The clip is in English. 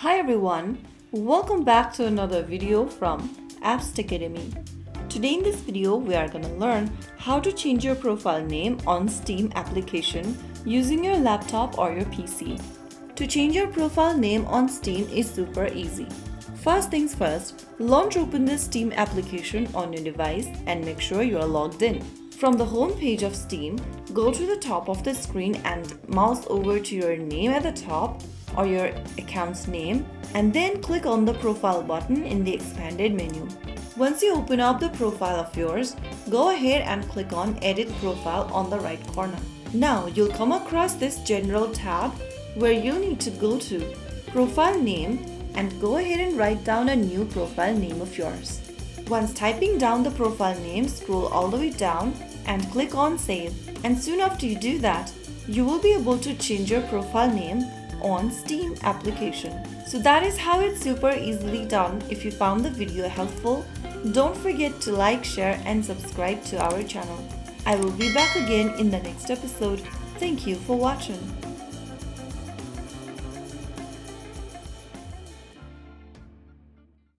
Hi everyone, welcome back to another video from Apps Academy. Today in this video we are going to learn how to change your profile name on Steam application using your laptop or your PC. To change your profile name on Steam is super easy. First things first, open the Steam application on your device and make sure you are logged in. From the home page of Steam, go to the top of the screen and mouse over to your name at the top or your account's name, and then click on the profile button in the expanded menu. Once you open up the profile of yours, go ahead and click on Edit Profile on the right corner. Now you'll come across this General tab where you'll need to go to Profile Name and go ahead and write down a new profile name of yours. Once typing down the profile name, scroll all the way down and click on Save. And soon after you do that, you will be able to change your profile name on Steam application. So that is how it's super easily done. If you found the video helpful, don't forget to like, share and subscribe to our channel. I will be back again in the next episode. Thank you for watching.